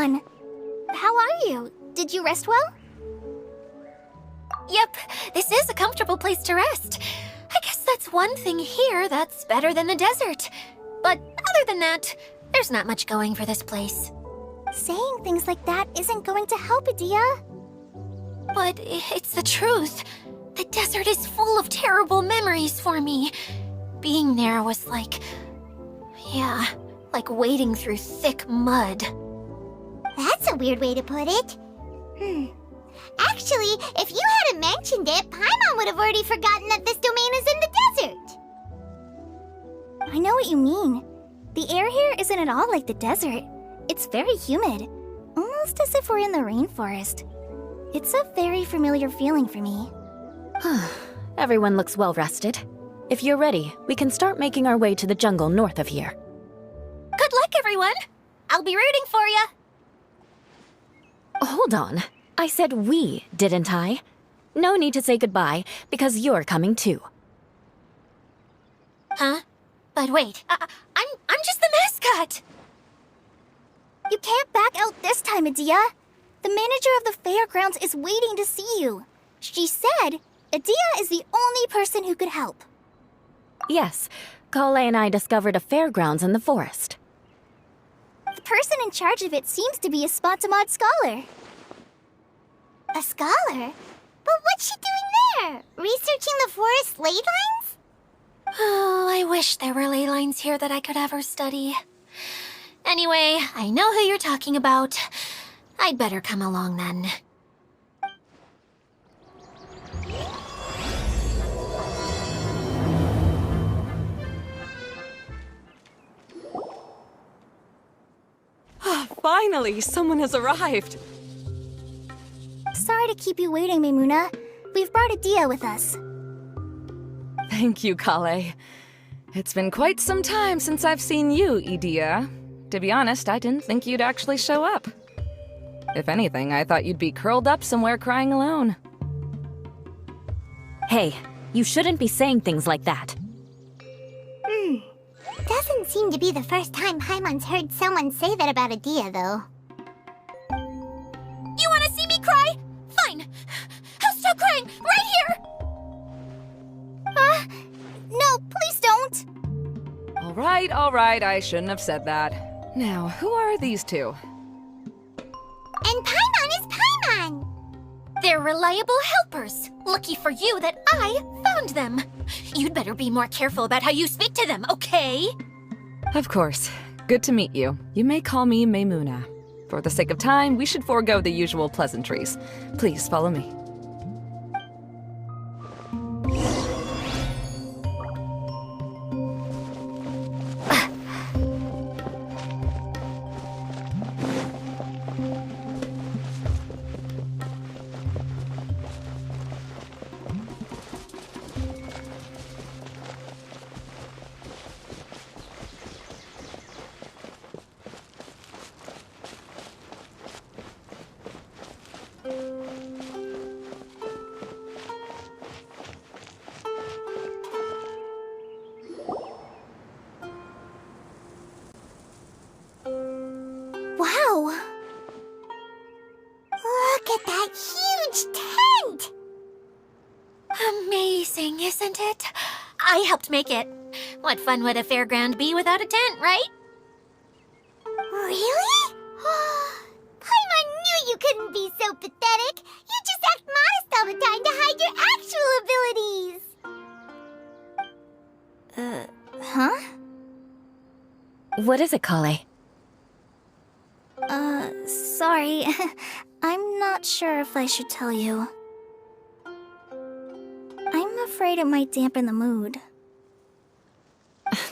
Paimon! How are you? Did you rest well? Yep, this is a comfortable place to rest. I guess that's one thing here that's better than the desert. But other than that, there's not much going for this place. Saying things like that isn't going to help, Adia. But it's the truth. The desert is full of terrible memories for me. Being there was like... yeah, like wading through thick mud. That's a weird way to put it. Actually, if you hadn't mentioned it, Paimon would have already forgotten that this domain is in the desert. I know what you mean. The air here isn't at all like the desert. It's very humid, almost as if we're in the rainforest. It's a very familiar feeling for me. Everyone looks well rested. If you're ready, we can start making our way to the jungle north of here. Good luck, everyone! I'll be rooting for you! Hold on. I said we, didn't I? No need to say goodbye, because you're coming too. Huh? But wait, I'm just the mascot! You can't back out this time, Adia. The manager of the fairgrounds is waiting to see you. She said Adia is the only person who could help. Yes, Kale and I discovered a fairgrounds in the forest. The person in charge of it seems to be a Spontamod scholar. A scholar? But what's she doing there? Researching the forest ley lines? Oh, I wish there were ley lines here that I could ever study. Anyway, I know who you're talking about. I'd better come along then. Finally, someone has arrived. Sorry to keep you waiting, Maimuna. We've brought Adia with us. Thank you, Kale. It's been quite some time since I've seen you, Idia. To be honest, I didn't think you'd actually show up. If anything, I thought you'd be curled up somewhere crying alone. Hey, you shouldn't be saying things like that. Doesn't seem to be the first time Paimon's heard someone say that about Adia, though. You want to see me cry? Fine. I'll stop crying right here! No, please don't! All right, I shouldn't have said that. Now, who are these two? And Paimon is Paimon! They're reliable helpers. Lucky for you that I found them. You'd better be more careful about how you speak to them, okay? Of course. Good to meet you. You may call me Maimuna. For the sake of time, we should forego the usual pleasantries. Please follow me. Wow! Look at that huge tent! Amazing, isn't it? I helped make it. What fun would a fairground be without a tent, right? Really? Paimon knew you couldn't be so pathetic. You just act modest all the time to hide your actual abilities. Huh? What is it, Kale? Sorry. I'm not sure if I should tell you. I'm afraid it might dampen the mood.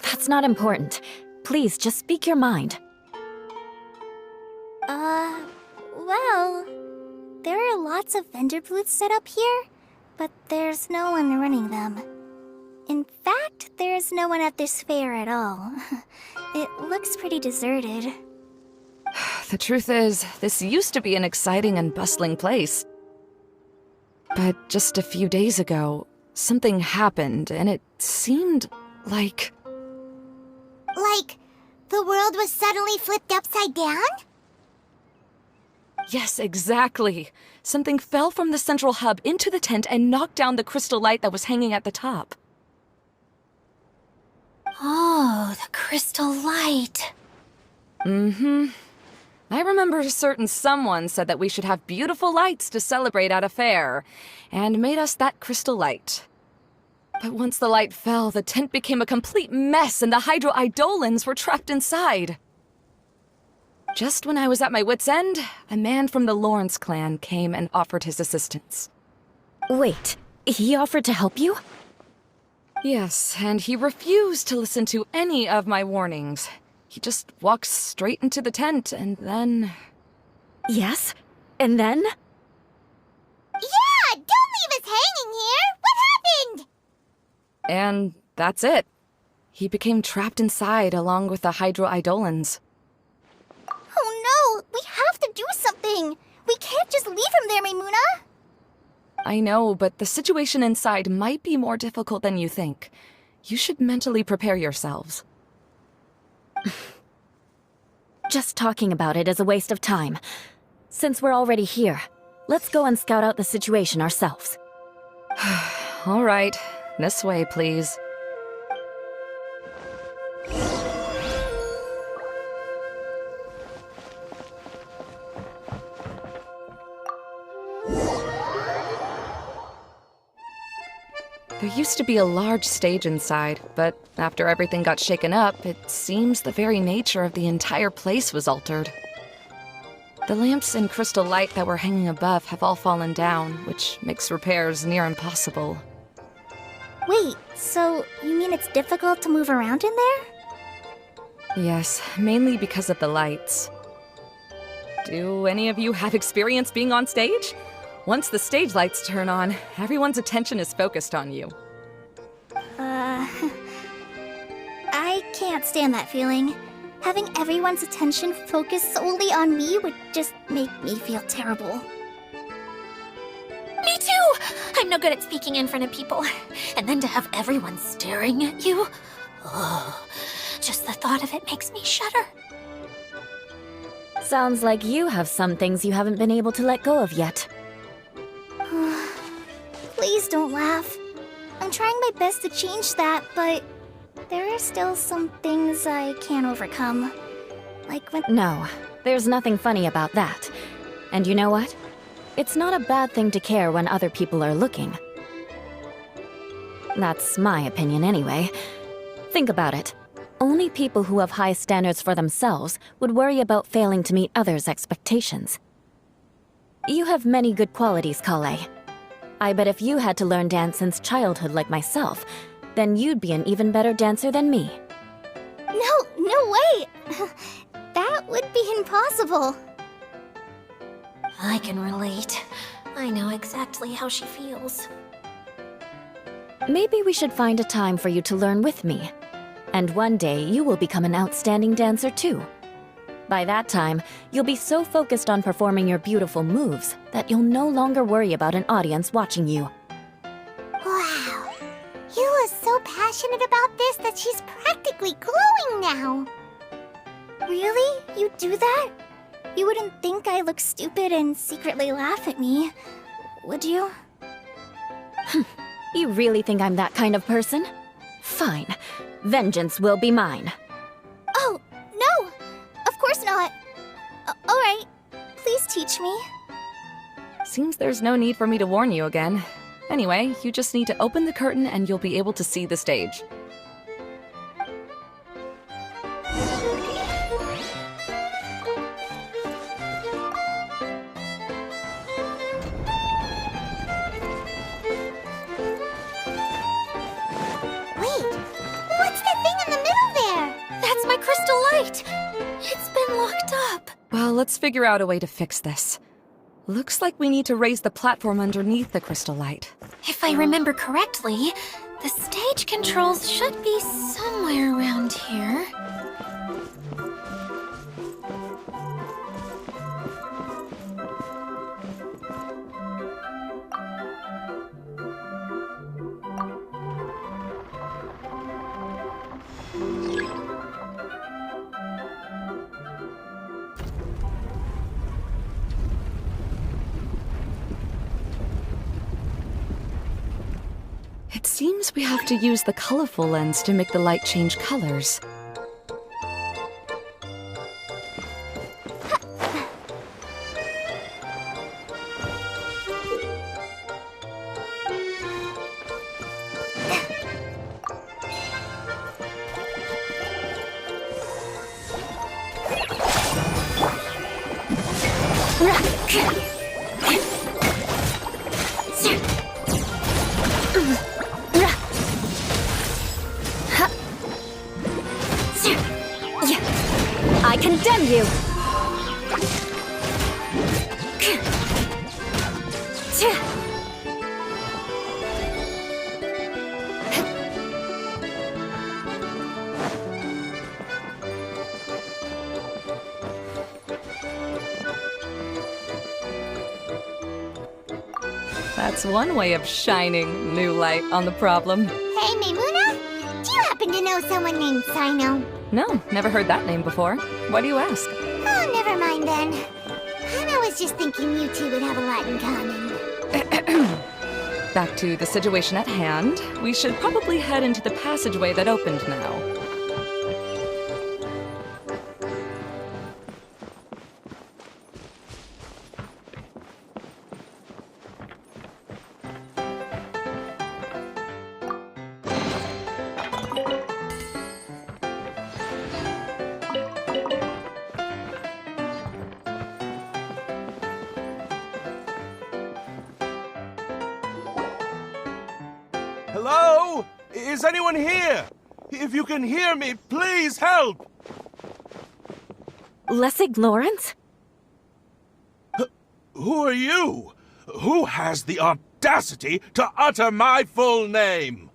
That's not important. Please, just speak your mind. Well, there are lots of vendor booths set up here, but there's no one running them. In fact, there's no one at this fair at all. It looks pretty deserted. The truth is, this used to be an exciting and bustling place. But just a few days ago, something happened, and it seemed like... Like, the world was suddenly flipped upside down? Yes, exactly. Something fell from the central hub into the tent and knocked down the crystal light that was hanging at the top. Oh, the crystal light. Mm-hmm. I remember a certain someone said that we should have beautiful lights to celebrate at a fair, and made us that crystal light. But once the light fell, the tent became a complete mess and the Hydro-Eidolons were trapped inside. Just when I was at my wit's end, a man from the Lawrence clan came and offered his assistance. Wait, he offered to help you? Yes, and he refused to listen to any of my warnings. He just walked straight into the tent, and then... Yes? And then? Yeah, don't leave us hanging here! What happened? And that's it. He became trapped inside along with the Hydro-Eidolons. Oh no! We have to do something! We can't just leave him there, Maimuna! I know, but the situation inside might be more difficult than you think. You should mentally prepare yourselves. Just talking about it is a waste of time. Since we're already here, let's go and scout out the situation ourselves. All right, this way, please. There used to be a large stage inside, but after everything got shaken up, it seems the very nature of the entire place was altered. The lamps and crystal light that were hanging above have all fallen down, which makes repairs near impossible. Wait, so you mean it's difficult to move around in there? Yes, mainly because of the lights. Do any of you have experience being on stage? Once the stage lights turn on, everyone's attention is focused on you. I can't stand that feeling. Having everyone's attention focused solely on me would just make me feel terrible. Me too! I'm no good at speaking in front of people. And then to have everyone staring at you? Oh, just the thought of it makes me shudder. Sounds like you have some things you haven't been able to let go of yet. Please don't laugh. I'm trying my best to change that, but there are still some things I can't overcome. Like when— No, there's nothing funny about that. And you know what? It's not a bad thing to care when other people are looking. That's my opinion anyway. Think about it. Only people who have high standards for themselves would worry about failing to meet others' expectations. You have many good qualities, Kale. I bet if you had to learn dance since childhood like myself, then you'd be an even better dancer than me. No way! That would be impossible. I can relate. I know exactly how she feels. Maybe we should find a time for you to learn with me. And one day you will become an outstanding dancer too. By that time, you'll be so focused on performing your beautiful moves that you'll no longer worry about an audience watching you. Wow. You are so passionate about this that she's practically glowing now. Really? You do that? You wouldn't think I look stupid and secretly laugh at me, would you? You really think I'm that kind of person? Fine. Vengeance will be mine. Oh, no! Of course not. Alright, please teach me. Seems there's no need for me to warn you again. Anyway, you just need to open the curtain and you'll be able to see the stage. Wait, what's that thing in the middle there? That's my crystal light! It's been locked up. Well, let's figure out a way to fix this. Looks like we need to raise the platform underneath the crystal light. If I remember correctly, the stage controls should be somewhere around here. It seems we have to use the colorful lens to make the light change colors. I condemn you! That's one way of shining new light on the problem. Hey, Maimuna? Do you happen to know someone named Sino? No, never heard that name before. Why do you ask? Oh, never mind then. I was just thinking you two would have a lot in common. Back to the situation at hand. We should probably head into the passageway that opened now. Hello? Is anyone here? If you can hear me, please help! Lessig Lawrence? Who are you? Who has the audacity to utter my full name?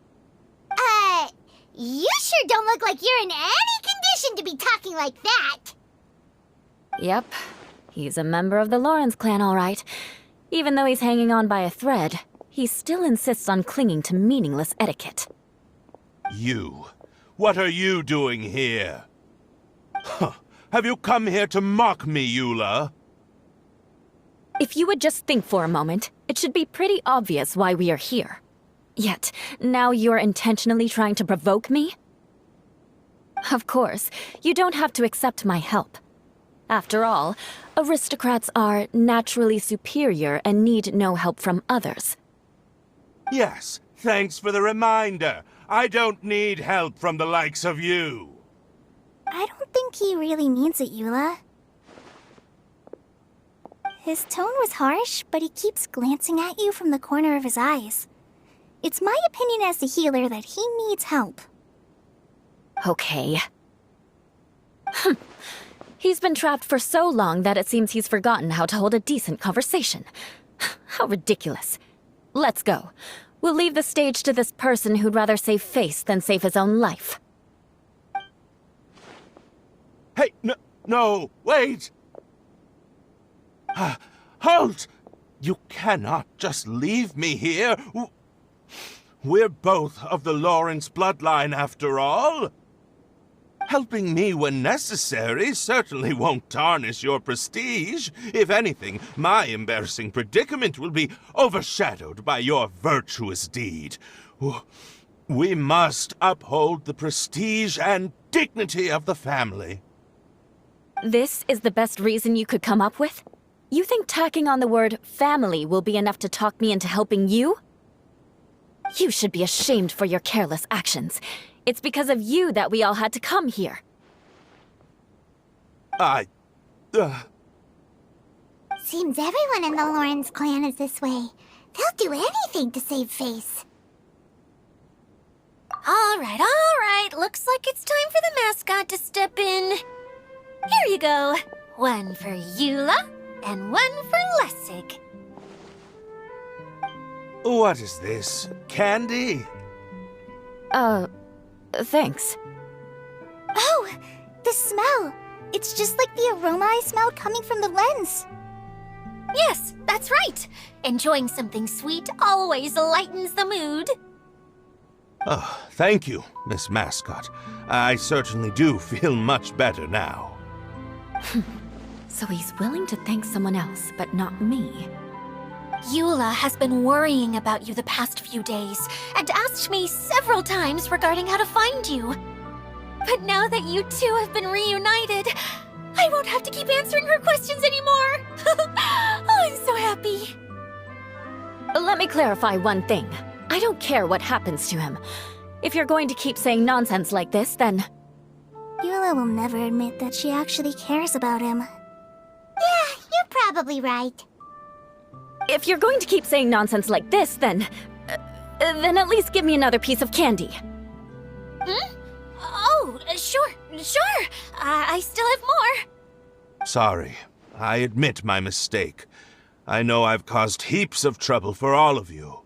You sure don't look like you're in any condition to be talking like that. Yep. He's a member of the Lawrence clan, all right. Even though he's hanging on by a thread, he still insists on clinging to meaningless etiquette. You. What are you doing here? Huh. Have you come here to mock me, Eula? If you would just think for a moment, it should be pretty obvious why we are here. Yet, now you're intentionally trying to provoke me? Of course, you don't have to accept my help. After all, aristocrats are naturally superior and need no help from others. Yes, thanks for the reminder. I don't need help from the likes of you. I don't think he really means it, Eula. His tone was harsh, but he keeps glancing at you from the corner of his eyes. It's my opinion as the healer that he needs help. Okay. He's been trapped for so long that it seems he's forgotten how to hold a decent conversation. How ridiculous. Let's go. We'll leave the stage to this person who'd rather save face than save his own life. Hey, no, wait! Halt! You cannot just leave me here. We're both of the Lawrence bloodline, after all. Helping me when necessary certainly won't tarnish your prestige. If anything, my embarrassing predicament will be overshadowed by your virtuous deed. We must uphold the prestige and dignity of the family. This is the best reason you could come up with? You think tacking on the word family will be enough to talk me into helping you? You should be ashamed for your careless actions. It's because of you that we all had to come here. Seems everyone in the Lawrence clan is this way. They'll do anything to save face. All right. Looks like it's time for the mascot to step in. Here you go. One for Eula, and one for Lessig. What is this? Candy? Thanks. Oh, the smell! It's just like the aroma I smell coming from the lens. Yes, that's right. Enjoying something sweet always lightens the mood. Oh, thank you, Miss Mascot. I certainly do feel much better now. So he's willing to thank someone else, but not me. Eula has been worrying about you the past few days and asked me several times regarding how to find you. But now that you two have been reunited, I won't have to keep answering her questions anymore. Oh, I'm so happy. Let me clarify one thing. I don't care what happens to him. If you're going to keep saying nonsense like this, then... Eula will never admit that she actually cares about him. Yeah, you're probably right. If you're going to keep saying nonsense like this, then at least give me another piece of candy. Oh, sure. I still have more. Sorry. I admit my mistake. I know I've caused heaps of trouble for all of you.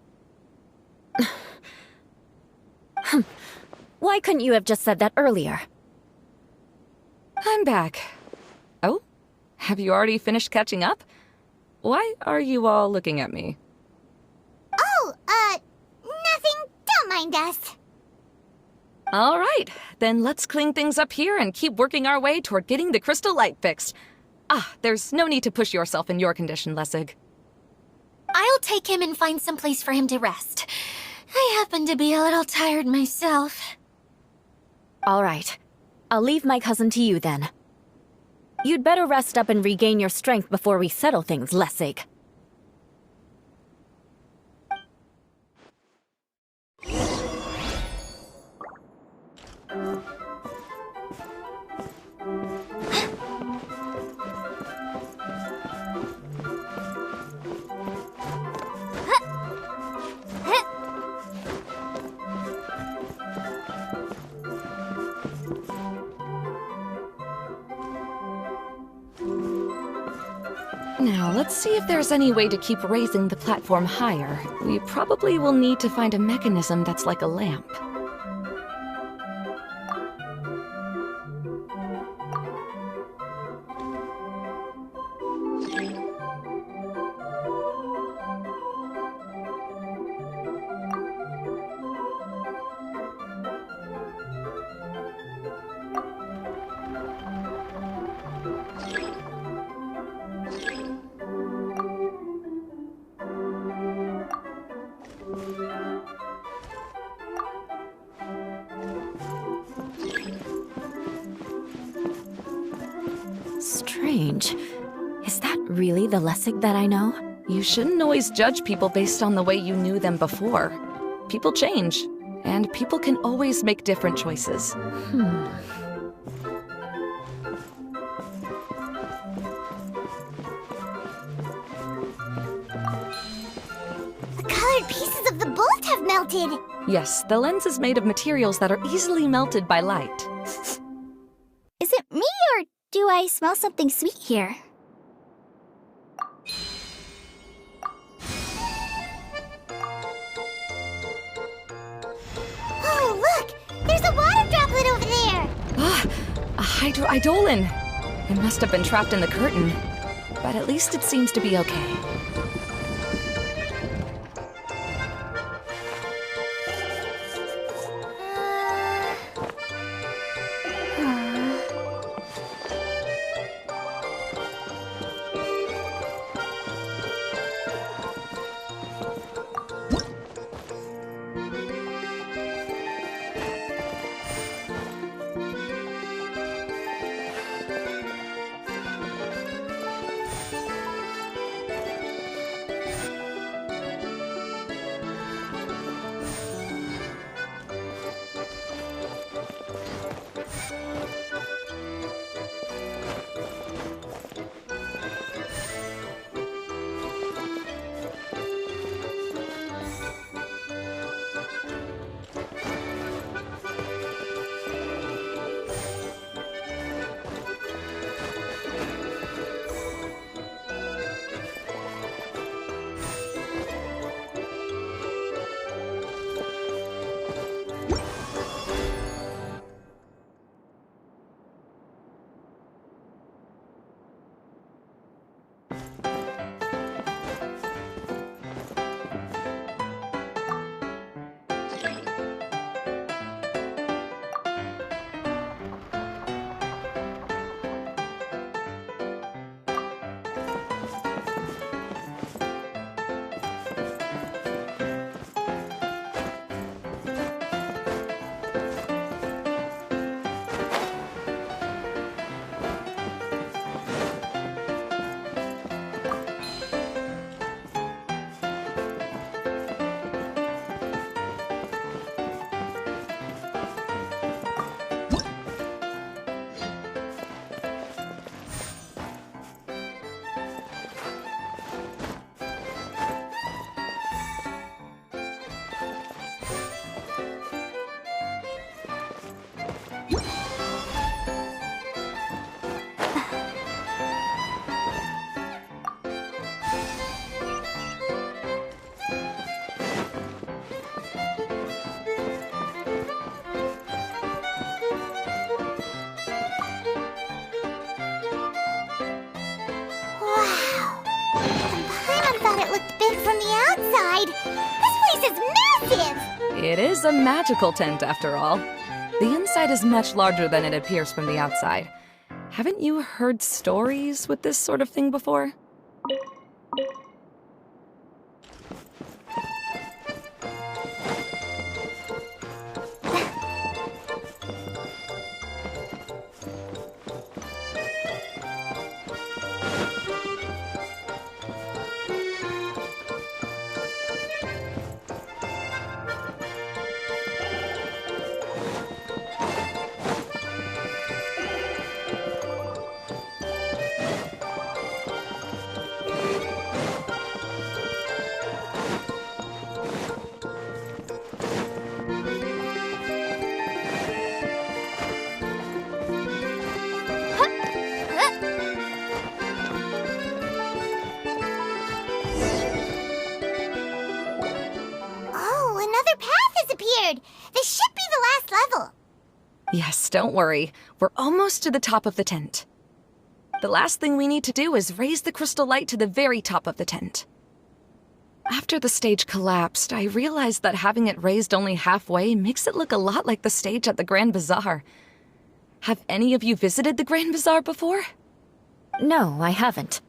Why couldn't you have just said that earlier? I'm back. Oh? Have you already finished catching up? Why are you all looking at me? Oh, nothing. Don't mind us. All right, then let's clean things up here and keep working our way toward getting the crystal light fixed. There's no need to push yourself in your condition, Lessig. I'll take him and find some place for him to rest. I happen to be a little tired myself. All right. I'll leave my cousin to you then. You'd better rest up and regain your strength before we settle things, Lessig. Now, let's see if there's any way to keep raising the platform higher. We probably will need to find a mechanism that's like a lamp. Strange. Is that really the Lessig that I know? You shouldn't always judge people based on the way you knew them before. People change, and people can always make different choices. The colored pieces of the bolt have melted. Yes, the lens is made of materials that are easily melted by light. Is it me, or do I smell something sweet here? Oh, look! There's a water droplet over there! A hydroidolin! It must have been trapped in the curtain. But at least it seems to be okay. is massive! It is a magical tent, after all. The inside is much larger than it appears from the outside. Haven't you heard stories with this sort of thing before? Oh, another path has appeared! This should be the last level! Yes, don't worry. We're almost to the top of the tent. The last thing we need to do is raise the crystal light to the very top of the tent. After the stage collapsed, I realized that having it raised only halfway makes it look a lot like the stage at the Grand Bazaar. Have any of you visited the Grand Bazaar before? No, I haven't.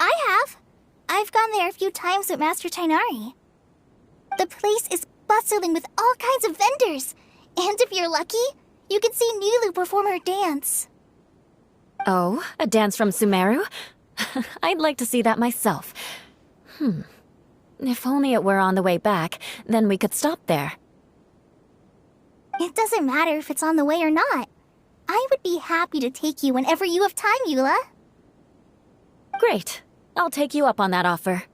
I have. I've gone there a few times with Master Tainari. The place is bustling with all kinds of vendors. And if you're lucky, you can see Nulu perform her dance. Oh, a dance from Sumeru? I'd like to see that myself. If only it were on the way back, then we could stop there. It doesn't matter if it's on the way or not. I would be happy to take you whenever you have time, Eula. Great. I'll take you up on that offer.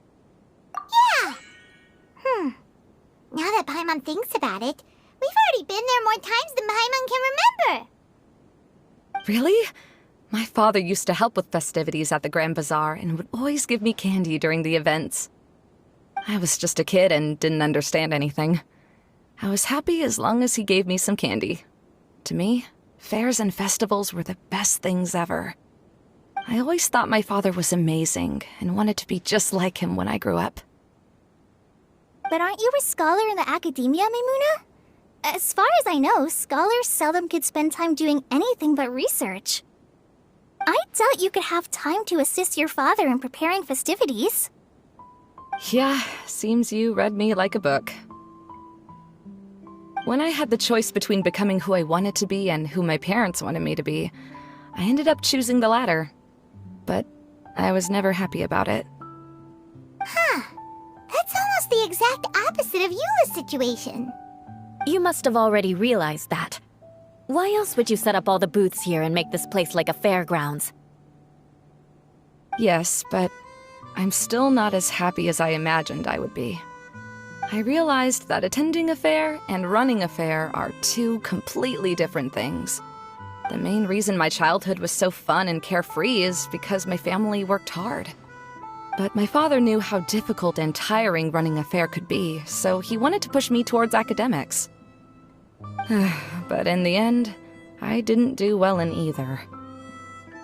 Yeah! Now that Paimon thinks about it, we've already been there more times than Paimon can remember! Really? My father used to help with festivities at the Grand Bazaar and would always give me candy during the events. I was just a kid and didn't understand anything. I was happy as long as he gave me some candy. To me, fairs and festivals were the best things ever. I always thought my father was amazing and wanted to be just like him when I grew up. But aren't you a scholar in the academia, Maimuna? As far as I know, scholars seldom could spend time doing anything but research. I doubt you could have time to assist your father in preparing festivities. Yeah, seems you read me like a book. When I had the choice between becoming who I wanted to be and who my parents wanted me to be, I ended up choosing the latter. But I was never happy about it. Huh. That's almost the exact opposite of Eula's situation. You must have already realized that. Why else would you set up all the booths here and make this place like a fairgrounds? Yes, but I'm still not as happy as I imagined I would be. I realized that attending a fair and running a fair are two completely different things. The main reason my childhood was so fun and carefree is because my family worked hard. But my father knew how difficult and tiring running a fair could be, so he wanted to push me towards academics. But in the end, I didn't do well in either.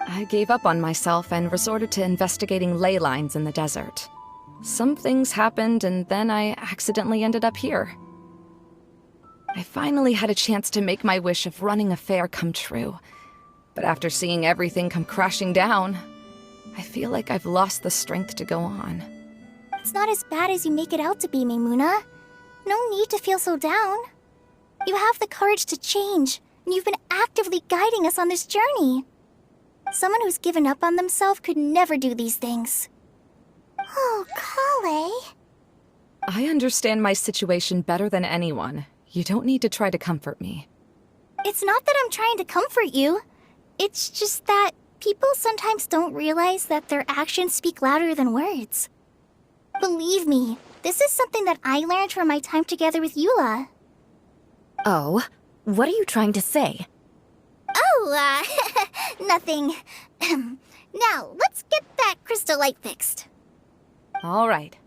I gave up on myself and resorted to investigating ley lines in the desert. Some things happened, and then I accidentally ended up here. I finally had a chance to make my wish of running a fair come true. But after seeing everything come crashing down, I feel like I've lost the strength to go on. It's not as bad as you make it out to be, Maimuna. No need to feel so down. You have the courage to change, and you've been actively guiding us on this journey. Someone who's given up on themselves could never do these things. Oh, Kale. I understand my situation better than anyone. You don't need to try to comfort me. It's not that I'm trying to comfort you. It's just that people sometimes don't realize that their actions speak louder than words. Believe me, this is something that I learned from my time together with Eula. Oh, what are you trying to say? Oh, nothing. Now, let's get that crystal light fixed. All right.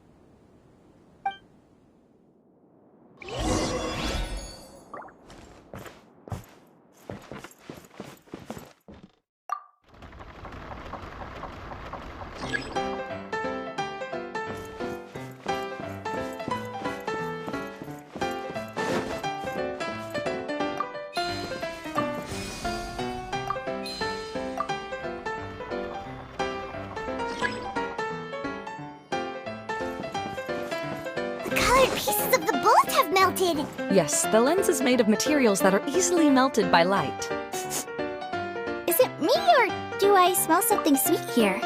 colored pieces of the bolt have melted. Yes, the lens is made of materials that are easily melted by light. Is it me or do I smell something sweet here?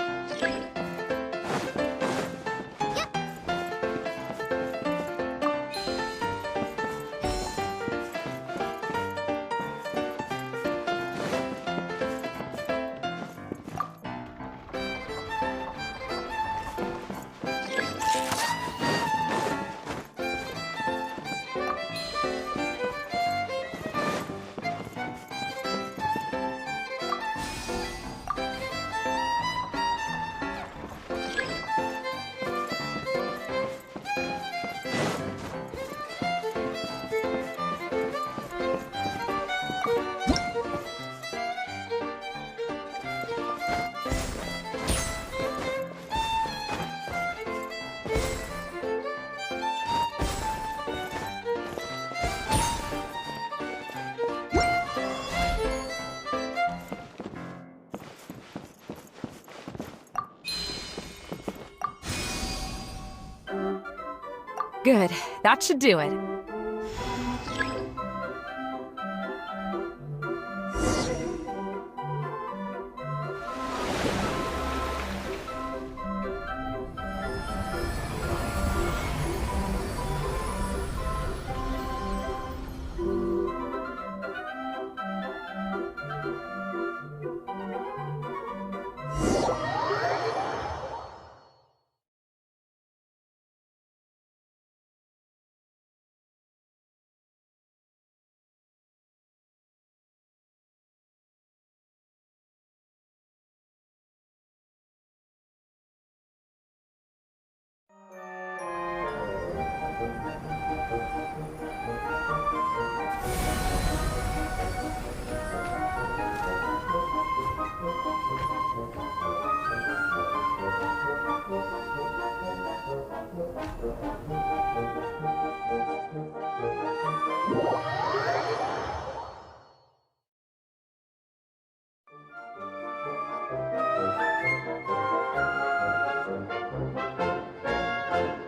Good. That should do it.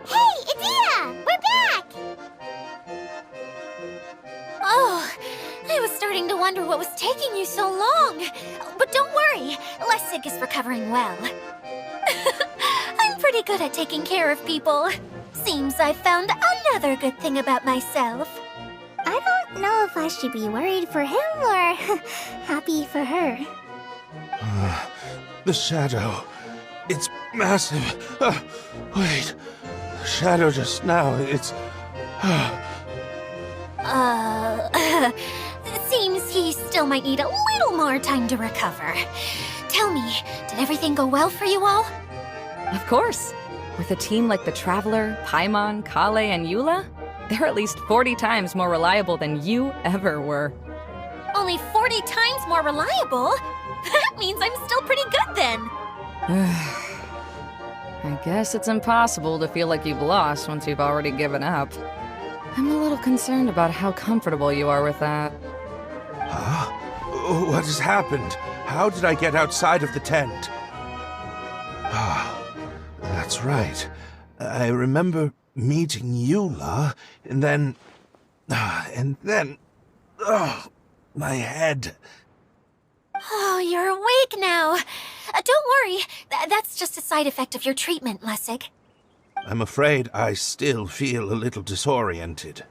Hey, Idea! We're back! Oh, I was starting to wonder what was taking you so long. But don't worry, Lessig is recovering well. I'm pretty good at taking care of people. Seems I've found another good thing about myself. I don't know if I should be worried for him or happy for her. The shadow. It's massive. Wait. The shadow just now. It's. Seems he still might need a little more time to recover. Tell me, did everything go well for you all? Of course. With a team like the Traveler, Paimon, Kale, and Eula, they're at least 40 times more reliable than you ever were. Only 40 times more reliable? That means I'm still pretty good then. I guess it's impossible to feel like you've lost once you've already given up. I'm a little concerned about how comfortable you are with that. Huh? What has happened? How did I get outside of the tent? Ah, that's right. I remember meeting Eula, and then... my head. Oh, you're awake now. Don't worry, that's just a side effect of your treatment, Lessig. I'm afraid I still feel a little disoriented.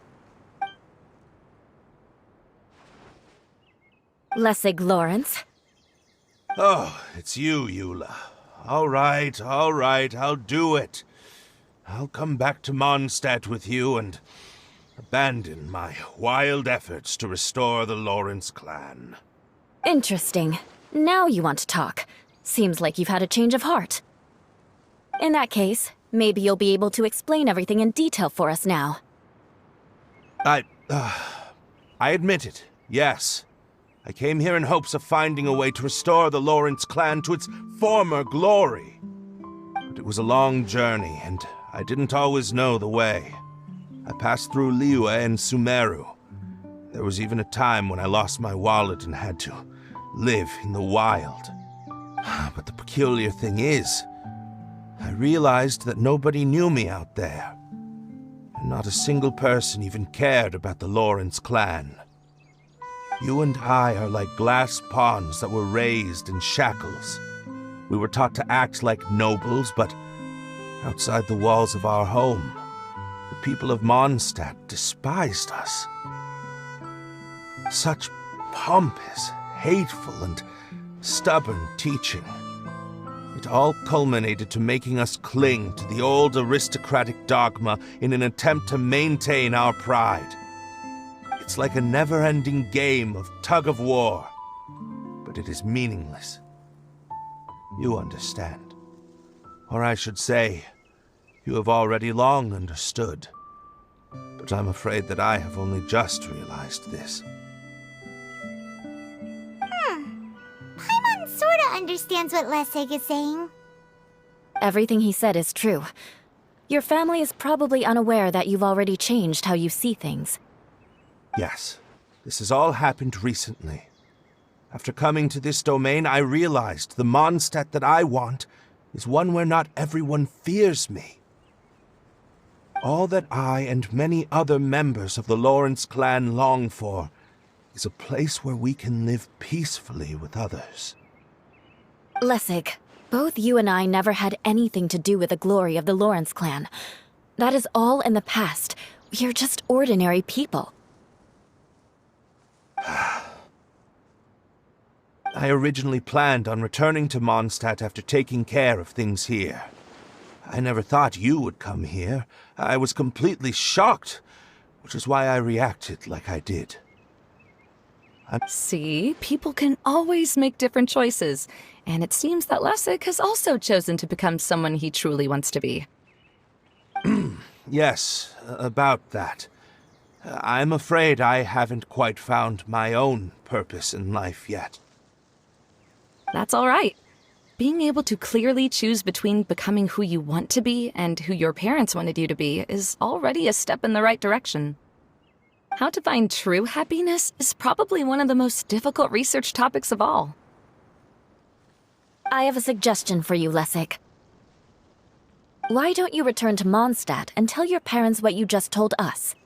Lessig Lawrence. Oh, it's you, Eula. All right, I'll do it. I'll come back to Mondstadt with you and abandon my wild efforts to restore the Lawrence clan. Interesting. Now you want to talk. Seems like you've had a change of heart. In that case, maybe you'll be able to explain everything in detail for us now. I admit it, yes. I came here in hopes of finding a way to restore the Lawrence clan to its former glory. But it was a long journey, and I didn't always know the way. I passed through Liyue and Sumeru. There was even a time when I lost my wallet and had to live in the wild. But the peculiar thing is, I realized that nobody knew me out there. Not a single person even cared about the Lawrence clan. You and I are like glass pawns that were raised in shackles. We were taught to act like nobles, but outside the walls of our home, the people of Mondstadt despised us. Such pompous, hateful, and stubborn teaching. It all culminated to making us cling to the old aristocratic dogma in an attempt to maintain our pride. It's like a never-ending game of tug-of-war, but it is meaningless. You understand. Or I should say, you have already long understood. But I'm afraid that I have only just realized this. Paimon sorta understands what Lessig is saying. Everything he said is true. Your family is probably unaware that you've already changed how you see things. Yes, this has all happened recently. After coming to this domain, I realized the Mondstadt that I want is one where not everyone fears me. All that I and many other members of the Lawrence clan long for is a place where we can live peacefully with others. Lessig, both you and I never had anything to do with the glory of the Lawrence clan. That is all in the past. We are just ordinary people. I originally planned on returning to Mondstadt after taking care of things here. I never thought you would come here. I was completely shocked, which is why I reacted like I did. See, people can always make different choices, and it seems that Lessig has also chosen to become someone he truly wants to be. Yes, about that. I'm afraid I haven't quite found my own purpose in life yet. That's all right. Being able to clearly choose between becoming who you want to be and who your parents wanted you to be is already a step in the right direction. How to find true happiness is probably one of the most difficult research topics of all. I have a suggestion for you, Lessig. Why don't you return to Mondstadt and tell your parents what you just told us?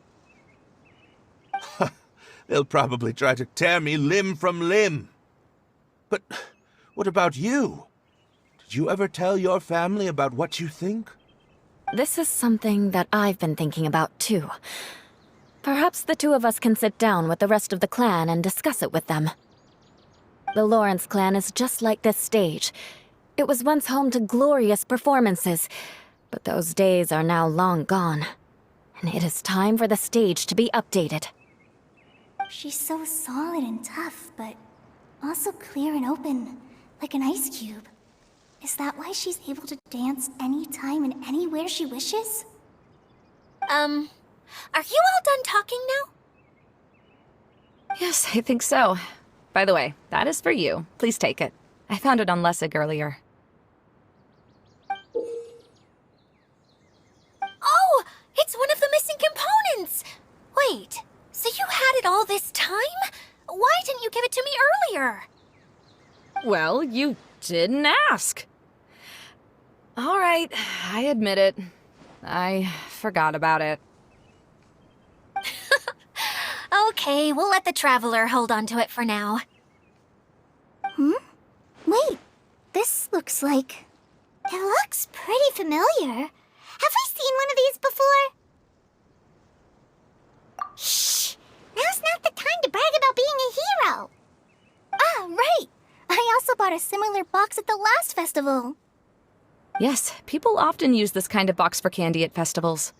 They'll probably try to tear me limb from limb. But what about you? Did you ever tell your family about what you think? This is something that I've been thinking about, too. Perhaps the two of us can sit down with the rest of the clan and discuss it with them. The Lawrence clan is just like this stage. It was once home to glorious performances, but those days are now long gone. And it is time for the stage to be updated. She's so solid and tough, but also clear and open, like an ice cube. Is that why she's able to dance anytime and anywhere she wishes? Are you all done talking now? Yes, I think so. By the way, that is for you. Please take it. I found it on Lessig earlier. Oh, it's one of the missing components! Wait, so you had it all this time? Why didn't you give it to me earlier? Well, you didn't ask. All right, I admit it. I forgot about it. Okay, we'll let the Traveler hold on to it for now. Wait, this looks like... It looks pretty familiar. Have we seen one of these before? Shh! Now's not the time to brag about being a hero. Ah, right! I also bought a similar box at the last festival. Yes, people often use this kind of box for candy at festivals.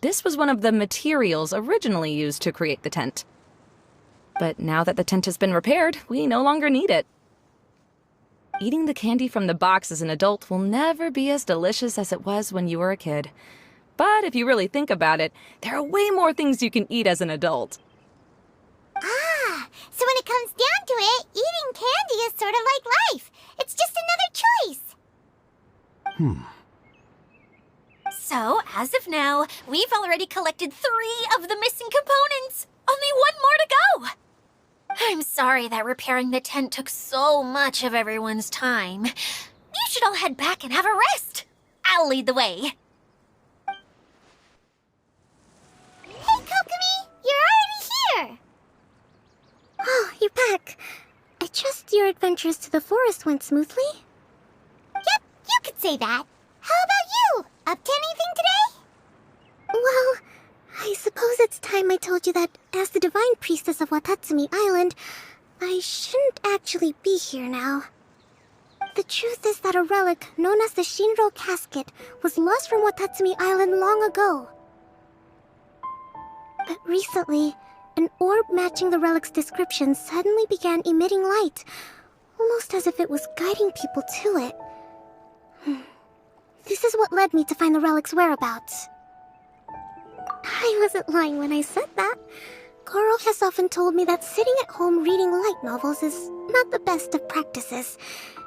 This was one of the materials originally used to create the tent. But now that the tent has been repaired, we no longer need it. Eating the candy from the box as an adult will never be as delicious as it was when you were a kid. But if you really think about it, there are way more things you can eat as an adult. Ah, so when it comes down to it, eating candy is sort of like life. It's just another choice. So, as of now, we've already collected 3 of the missing components. Only 1 more to go. I'm sorry that repairing the tent took so much of everyone's time. You should all head back and have a rest. I'll lead the way. your adventures to the forest went smoothly? Yep, you could say that. How about you? Up to anything today? Well, I suppose it's time I told you that as the Divine Priestess of Watatsumi Island, I shouldn't actually be here now. The truth is that a relic known as the Shinro Casket was lost from Watatsumi Island long ago. But recently, an orb matching the relic's description suddenly began emitting light, almost as if it was guiding people to it. This is what led me to find the relic's whereabouts. I wasn't lying when I said that. Goro has often told me that sitting at home reading light novels is not the best of practices,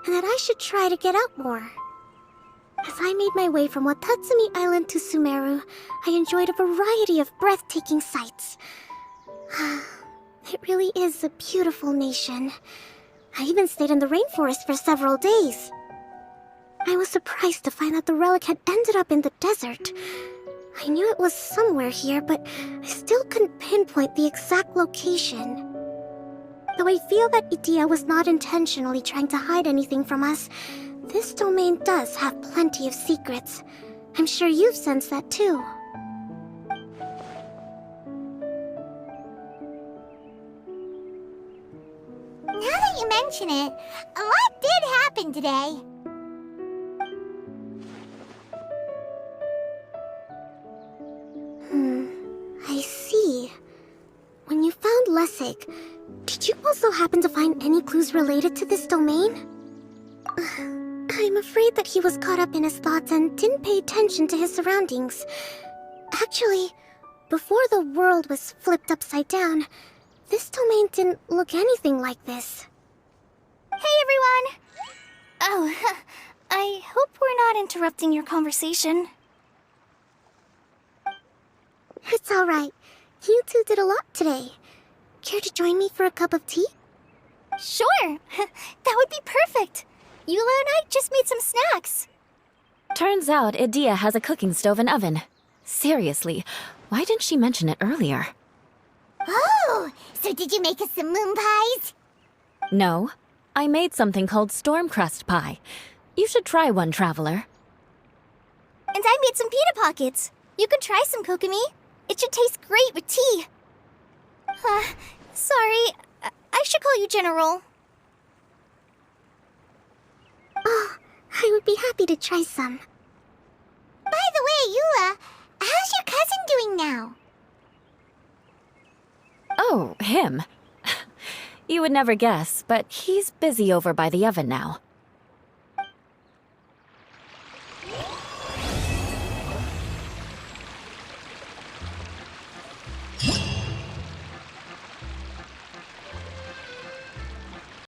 and that I should try to get out more. As I made my way from Watatsumi Island to Sumeru, I enjoyed a variety of breathtaking sights. It really is a beautiful nation. I even stayed in the rainforest for several days. I was surprised to find that the relic had ended up in the desert. I knew it was somewhere here, but I still couldn't pinpoint the exact location. Though I feel that Idia was not intentionally trying to hide anything from us, this domain does have plenty of secrets. I'm sure you've sensed that too. Now that you mention it, a lot did happen today. I see. When you found Lessig, did you also happen to find any clues related to this domain? I'm afraid that he was caught up in his thoughts and didn't pay attention to his surroundings. Actually, before the world was flipped upside down, this domain didn't look anything like this. Hey everyone! Oh, I hope we're not interrupting your conversation. It's alright. You two did a lot today. Care to join me for a cup of tea? Sure! That would be perfect! Eula and I just made some snacks. Turns out Idia has a cooking stove and oven. Seriously, why didn't she mention it earlier? Oh, so did you make us some moon pies? No, I made something called storm crust pie. You should try one, Traveler. And I made some pita pockets. You could try some, Kokomi. It should taste great with tea. Sorry, I should call you General. Oh, I would be happy to try some. By the way, Eula, how's your cousin doing now? Oh, him. You would never guess, but he's busy over by the oven now.